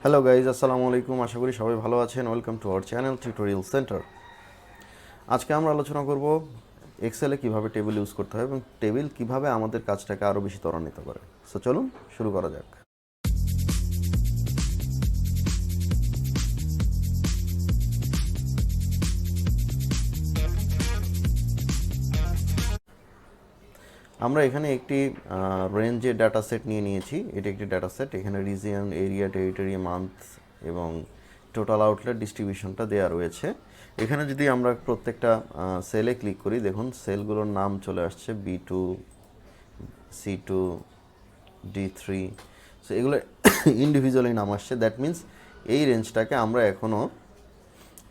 Hello guys, আসসালামু আলাইকুম। আশা করি সবাই ভালো আছেন। Welcome to our channel tutorial centre. আজকে আমরা আলোচনা করব এক্সেলে কিভাবে টেবিল ইউজ করতে হয় এবং টেবিল কিভাবে আমাদের কাজটাকে আরও বেশি ত্বরান্বিত করে। সো চলুন শুরু করা যাক। আমরা এখানে একটি রেঞ্জের ডাটা সেট নিয়েছি। এটি একটি ডাটা সেট। এখানে রিজিয়ন, এরিয়া, টেরিটরি, মান্থ এবং টোটাল আউটলেট ডিস্ট্রিবিউশনটা দেওয়া রয়েছে। এখানে যদি আমরা প্রত্যেকটা সেলে ক্লিক করি, দেখুন সেলগুলোর নাম চলে আসছে B2, C2, D3। সো এগুলো ইন্ডিভিজুয়ালি নাম আসছে। দ্যাট মিন্স এই রেঞ্জটাকে আমরা এখনও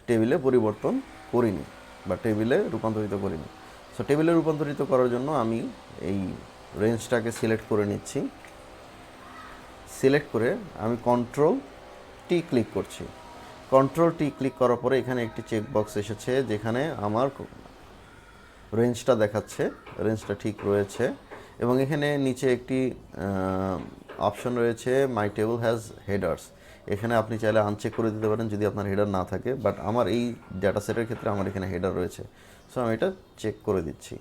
টেবিলে পরিবর্তন করিনি বা টেবিলে রূপান্তরিত করিনি। সো টেবিলে রূপান্তরিত করার জন্য আমি এই রেঞ্জটাকে সিলেক্ট করে নিচ্ছি। সিলেক্ট করে আমি Ctrl+T ক্লিক করছি। Ctrl+T ক্লিক করার পরে এখানে একটি চেকবক্স এসেছে যেখানে আমার রেঞ্জটা দেখাচ্ছে, রেঞ্জটা ঠিক রয়েছে। এবং এখানে নিচে একটি অপশন রয়েছে, মাই টেবল হ্যাজ হেডার্স। এখানে আপনি চাইলে আনচেক করে দিতে পারেন যদি আপনার হেডার না থাকে, বাট আমার এই ডাটা সেটের ক্ষেত্রে আমার এখানে হেডার রয়েছে। সো আমি এটা চেক করে দিচ্ছি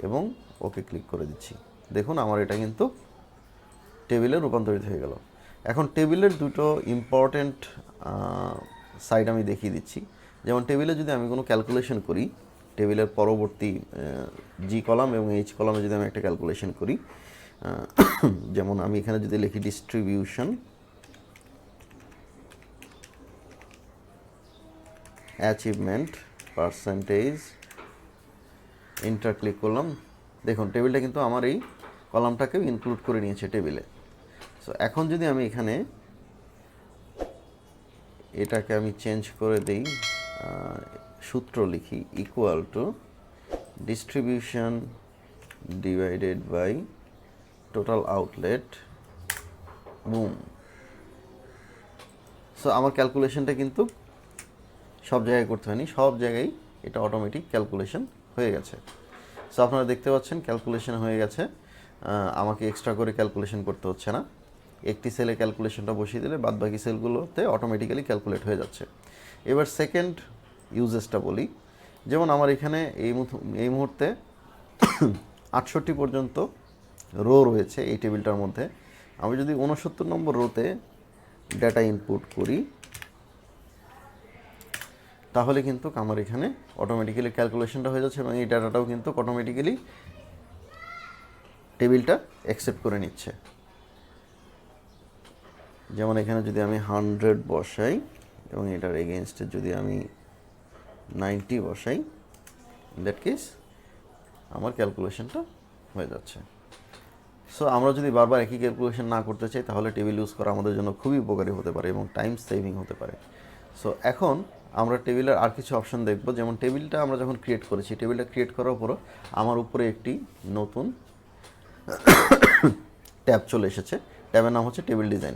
এবং ওকে ক্লিক করে দিচ্ছি। দেখুন আমার এটা কিন্তু টেবিলে রূপান্তরিত হয়ে গেল। এখন টেবিলের দুটো ইম্পর্ট্যান্ট সাইড আমি দেখিয়ে দিচ্ছি। যেমন টেবিলে যদি আমি কোনো ক্যালকুলেশন করি, টেবিলের পরবর্তী জি কলাম এবং এইচ কলামে যদি আমি একটা ক্যালকুলেশন করি, যেমন আমি এখানে যদি লিখি distribution achievement percentage, enter click করলাম। দেখুন টেবিলটা কিন্তু আমার এই কলামটাকেও ইনক্লুড করে নিয়েছে টেবিলে। সো এখন যদি আমি এখানে এটাকে আমি চেঞ্জ করে দিই, সূত্র লিখি equal to distribution divided by total outlet, boom. So আমার ক্যালকুলেশনটা কিন্তু সব জায়গায় করতে হয়নি, সব জায়গায় এটা অটোমেটিক ক্যালকুলেশন হয়ে গেছে। সো আপনারা দেখতে পাচ্ছেন ক্যালকুলেশন হয়ে গেছে, আমাকে এক্সট্রা করে ক্যালকুলেশন করতে হচ্ছে না। একটি সেলে ক্যালকুলেশনটা বসিয়ে দিলে বাদবাকি সেলগুলোতে অটোমেটিক্যালি ক্যালকুলেট হয়ে যাচ্ছে। এবার সেকেন্ড ইউজেসটা বলি। যেমন আমার এখানে এই মুহূর্তে 68 পর্যন্ত রো রয়েছে এই টেবিলটার মধ্যে। আমি যদি 69 নম্বর রোতে ডেটা ইনপুট করি, তাহলে কিন্তু আমার এখানে অটোমেটিক্যালি ক্যালকুলেশনটা হয়ে যাচ্ছে এবং এই ডাটাটাও কিন্তু অটোমেটিক্যালি টেবিলটা অ্যাকসেপ্ট করে নিচ্ছে। যেমন এখানে যদি আমি 100 বসাই এবং এটার এগেনস্টে যদি আমি 90 বসাই, দ্যাট কেস আমার ক্যালকুলেশনটা হয়ে যাচ্ছে। সো আমরা যদি বারবার একই ক্যালকুলেশন না করতে চাই, তাহলে টেবিল ইউজ করা আমাদের জন্য খুবই উপকারী হতে পারে এবং টাইম সেভিং হতে পারে। সো এখন আমরা টেবিলের আর কিছু অপশন দেখব। যেমন টেবিলটা আমরা যখন ক্রিয়েট করেছি, টেবিলটা ক্রিয়েট করার পরও আমার উপরে একটি নতুন ট্যাব চলে এসেছে। ট্যাবের নাম হচ্ছে টেবিল ডিজাইন।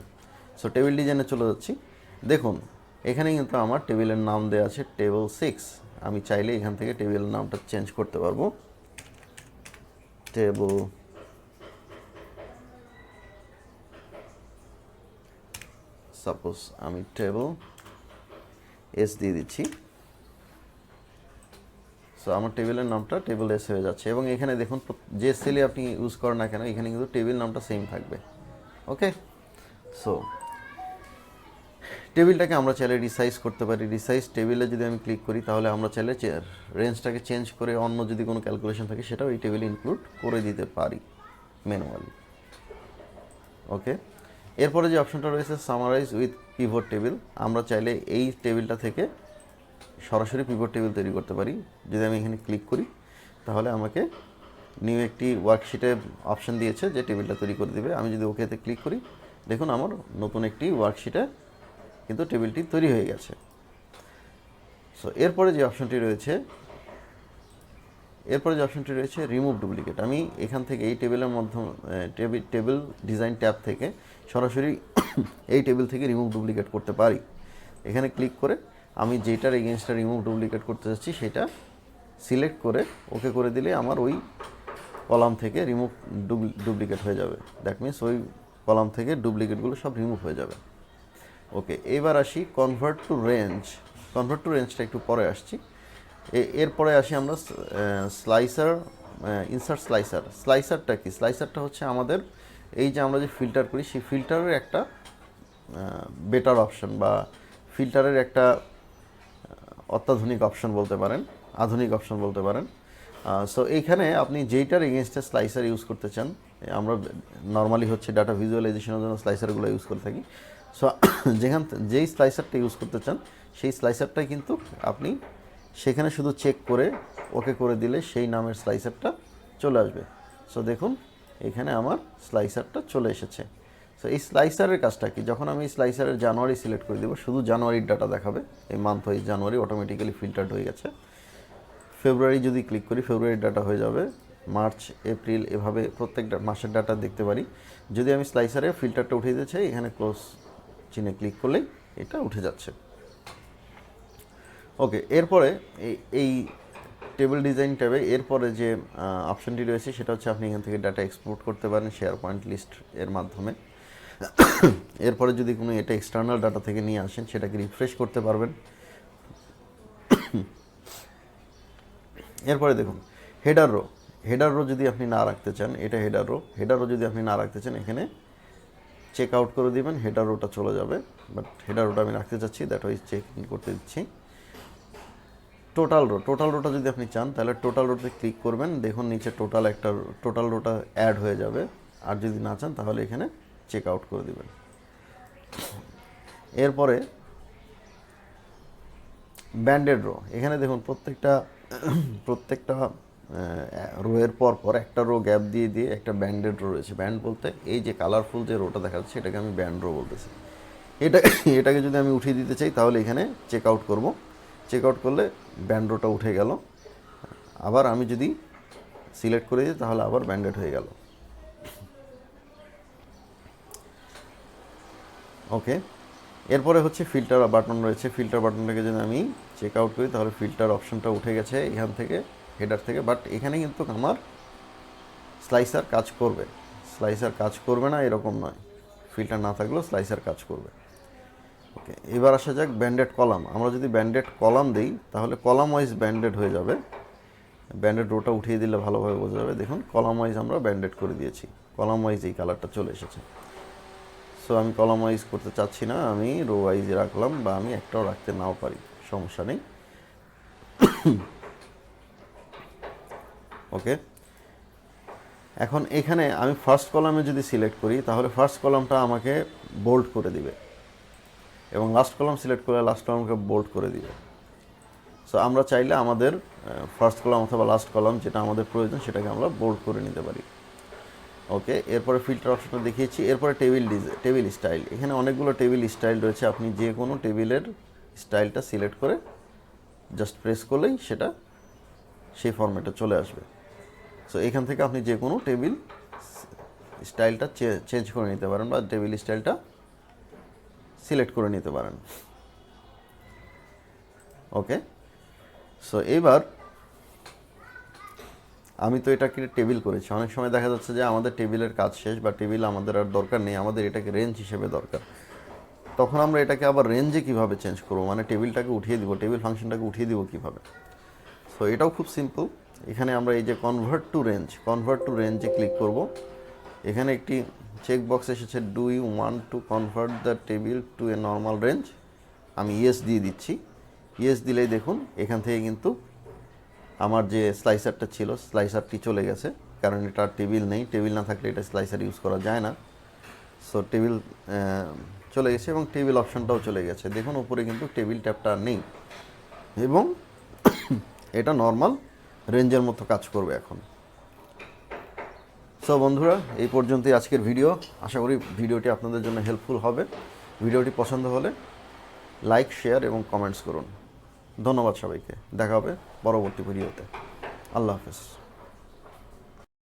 সো টেবিল ডিজাইনে চলে যাচ্ছি। দেখুন এখানে কিন্তু আমার টেবিলের নাম দেওয়া আছে টেবিল 6। আমি চাইলে এখান থেকে টেবিলের নামটা চেঞ্জ করতে পারবো। টেবিল সাপোজ আমি টেবিল এস দিয়ে দিচ্ছি। সো আমার টেবিলের নামটা টেবিল এস হয়ে যাচ্ছে এবং এখানে দেখুন যে সেলে আপনি ইউজ করেন না কেন, এখানে কিন্তু টেবিল নামটা সেম থাকবে। ওকে, সো টেবিলটাকে আমরা চাইলে রিসাইজ করতে পারি। রিসাইজ টেবিলে যদি আমি ক্লিক করি, তাহলে আমরা চাইলে রেঞ্জটাকে চেঞ্জ করে অন্য যদি কোনো ক্যালকুলেশন থাকে সেটাও এই টেবিলে ইনক্লুড করে দিতে পারি ম্যানুয়ালি। ওকে, এরপরে যে অপশনটা রয়েছে সামারাইজ উইথ পিভট টেবিল, আমরা চাইলে এই টেবিলটা থেকে সরাসরি পিভট টেবিল তৈরি করতে পারি। যদি আমি এখানে ক্লিক করি, তাহলে আমাকে নিউ একটি ওয়ার্কশিটে অপশন দিয়েছে যে টেবিলটা তৈরি করে দেবে। আমি যদি ওকেতে ক্লিক করি, দেখুন আমার নতুন একটি ওয়ার্কশিটে কিন্তু টেবিলটি তৈরি হয়ে গেছে। সো এরপরে যে অপশনটি রয়েছে রিমুভ ডুপ্লিকেট। আমি এখান থেকে এই টেবিলের মাধ্যমে টেবিল ডিজাইন ট্যাব থেকে সরাসরি এই টেবিল থেকে রিমুভ ডুপ্লিকেট করতে পারি। এখানে ক্লিক করে আমি যেটার এগেনস্টটা রিমুভ ডুপ্লিকেট করতে চাচ্ছি সেটা সিলেক্ট করে ওকে করে দিলে আমার ওই কলাম থেকে রিমুভ ডুপ্লিকেট হয়ে যাবে। দ্যাট মিনস ওই কলাম থেকে ডুপ্লিকেটগুলো সব রিমুভ হয়ে যাবে। ওকে, এবার আসি convert to range. Convert to রেঞ্জটা একটু পরে আসছি। এরপরে আসি আমরা স্লাইসার, ইনসার্ট স্লাইসার। স্লাইসারটা কি? স্লাইসারটা হচ্ছে আমাদের এই যে আমরা যে ফিল্টার করি সেই ফিল্টারের একটা বেটার অপশন বা ফিল্টারের একটা অত্যাধুনিক অপশন বলতে পারেন, আধুনিক অপশন বলতে পারেন। সো এইখানে আপনি যেইটার এগেনস্টে স্লাইসার ইউজ করতে চান, আমরা নর্মালি হচ্ছে ডাটা ভিজুয়ালাইজেশনের জন্য স্লাইসারগুলো ইউজ করে থাকি। সো যেই স্লাইসারটা ইউজ করতে চান সেই স্লাইসারটাই কিন্তু আপনি সেখানে শুধু চেক করে ওকে করে দিলে সেই নামের স্লাইসারটা চলে আসবে। সো দেখুন এখানে আমার স্লাইসারটা চলে এসেছে। সো এই স্লাইসারের কাজটা কি? যখন আমি স্লাইসারের জানুয়ারি সিলেক্ট করে দেবো শুধু জানুয়ারির ডাটা দেখাবে, এই মান্থ ওয়াইজ জানুয়ারি অটোমেটিক্যালি ফিল্টার্ড হয়ে গেছে। ফেব্রুয়ারি যদি ক্লিক করি ফেব্রুয়ারির ডাটা হয়ে যাবে, মার্চ, এপ্রিল, এভাবে প্রত্যেকটা মাসের ডাটা দেখতে পারি। যদি আমি স্লাইসারে ফিল্টারটা উঠিয়ে দিতে চাই এখানে ক্লোজ চিহ্নে ক্লিক করলেই এটা উঠে যাচ্ছে। ওকে, এরপরে এই টেবিল ডিজাইন ট্যাবে এরপরে যে অপশনটি রয়েছে সেটা হচ্ছে আপনি এখান থেকে ডাটা এক্সপোর্ট করতে পারেন শেয়ার পয়েন্ট লিস্ট এর মাধ্যমে। এরপরে যদি কোনো এটা এক্সটার্নাল ডাটা থেকে নিয়ে আসেন সেটাকে রিফ্রেশ করতে পারবেন। এরপরে দেখুন হেডার রো। হেডার রো যদি আপনি না রাখতে চান, এটা হেডার রো, হেডার রো যদি আপনি না রাখতে চান এখানে চেক আউট করে দিবেন, হেডার রোটা চলে যাবে। বাট হেডার রোটা আমি রাখতে চাচ্ছি, দ্যাট ওয়াইজ চেক ইন করতে দিচ্ছি। টোটাল রো, টোটাল রোটা যদি আপনি চান তাহলে টোটাল রোতে ক্লিক করবেন, দেখুন নিচে টোটাল রোটা অ্যাড হয়ে যাবে। আর যদি না চান তাহলে এখানে চেক আউট করে দিবেন। এরপরে ব্যান্ডেড রো, এখানে দেখুন প্রত্যেকটা রোয়ের পর একটা রো গ্যাপ দিয়ে দিয়ে একটা ব্যান্ডেড রো রয়েছে। ব্যান্ড বলতে এই যে কালারফুল যে রোটা দেখা যাচ্ছে এটাকে আমি ব্যান্ড রো বলতেছি। এটাকে যদি আমি উঠিয়ে দিতে চাই তাহলে এখানে চেক আউট করবো, চেক আউট করলে ব্যান্ড রোটা উঠে গেল। আবার আমি যদি সিলেক্ট করে দিই তাহলে আবার ব্যান্ডেড হয়ে গেল। ওকে, এরপরে হচ্ছে ফিল্টার বাটন রয়েছে। ফিল্টার বাটনটাকে যদি আমি চেক আউট করি তাহলে ফিল্টার অপশনটা উঠে গেছে এখান থেকে, হেডার থেকে। বাট এখানে কিন্তু আমার স্লাইসার কাজ করবে, স্লাইসার কাজ করবে না এরকম নয়, ফিল্টার না থাকলেও স্লাইসার কাজ করবে। ওকে, এবার আসা যাক ব্যান্ডেড কলাম। আমরা যদি ব্যান্ডেড কলাম দিই তাহলে কলাম ওয়াইজ ব্যান্ডেড হয়ে যাবে। ব্যান্ডেড রোটা উঠিয়ে দিলে ভালোভাবে বোঝা যাবে। দেখুন কলাম ওয়াইজ আমরা ব্যান্ডেড করে দিয়েছি, কলাম ওয়াইজ এই কালারটা চলে এসেছে। সো আমি কলাম ওয়াইজ করতে চাচ্ছি না, আমি রো ওয়াইজ রাখলাম, বা আমি একটাও রাখতে নাও পারি, সমস্যা নেই। ওকে, এখন এখানে আমি ফার্স্ট কলামে যদি সিলেক্ট করি তাহলে ফার্স্ট কলামটা আমাকে বোল্ড করে দিবে, এবং লাস্ট কলাম সিলেক্ট করলে লাস্ট কলামকে বোল্ড করে দিবে। সো আমরা চাইলে আমাদের ফার্স্ট কলাম অথবা লাস্ট কলাম যেটা আমাদের প্রয়োজন সেটাকে আমরা বোল্ড করে নিতে পারি। ওকে, এরপরে ফিল্টার অপশনটা দেখিয়েছি। এরপরে টেবিল স্টাইল। এখানে অনেকগুলো টেবিল স্টাইল রয়েছে, আপনি যে কোনো টেবিলের স্টাইলটা সিলেক্ট করে জাস্ট প্রেস করলেই সেটা সেই ফরম্যাটে চলে আসবে। সো এখান থেকে আপনি যে কোনো টেবিল স্টাইলটা চেঞ্জ করে নিতে পারেন বা টেবিল স্টাইলটা সিলেক্ট করে নিতে পারেন। ওকে, সো এবার আমি তো এটাকে টেবিল করেছি। অনেক সময় দেখা যাচ্ছে যে আমাদের টেবিলের কাজ শেষ বা টেবিল আমাদের আর দরকার নেই, আমাদের এটাকে রেঞ্জ হিসেবে দরকার। তখন আমরা এটাকে আবার রেঞ্জে কিভাবে চেঞ্জ করবো, মানে টেবিলটাকে উঠিয়ে দিব, টেবিল ফাংশনটাকে উঠিয়ে দিব কীভাবে? সো এটাও খুব সিম্পল। এখানে আমরা এই যে কনভার্ট টু রেঞ্জে ক্লিক করব। এখানে একটি চেক বক্স এসেছে, do you want to convert the table to a normal range. আমি ইয়েস দিয়ে দিচ্ছি। ইয়েস দিলেই দেখুন এখান থেকে কিন্তু আমার যে স্লাইসারটা ছিল স্লাইসারটি চলে গেছে, কারণ এটা টেবিল নেই, টেবিল না থাকলে এটা স্লাইসার ইউজ করা যায় না। সো টেবিল চলে গেছে এবং টেবিল অপশনটাও চলে গেছে। দেখুন উপরে কিন্তু টেবিল ট্যাবটা নেই এবং এটা নর্মাল রেঞ্জের মতো কাজ করবে এখন। সো বন্ধুরা, এই পর্যন্তই আজকের ভিডিও। আশা করি ভিডিওটি আপনাদের জন্য হেল্পফুল হবে। ভিডিওটি পছন্দ হলে লাইক, শেয়ার এবং কমেন্টস করুন। ধন্যবাদ সবাইকে, দেখা হবে পরবর্তী ভিডিওতে। আল্লাহ হাফেজ।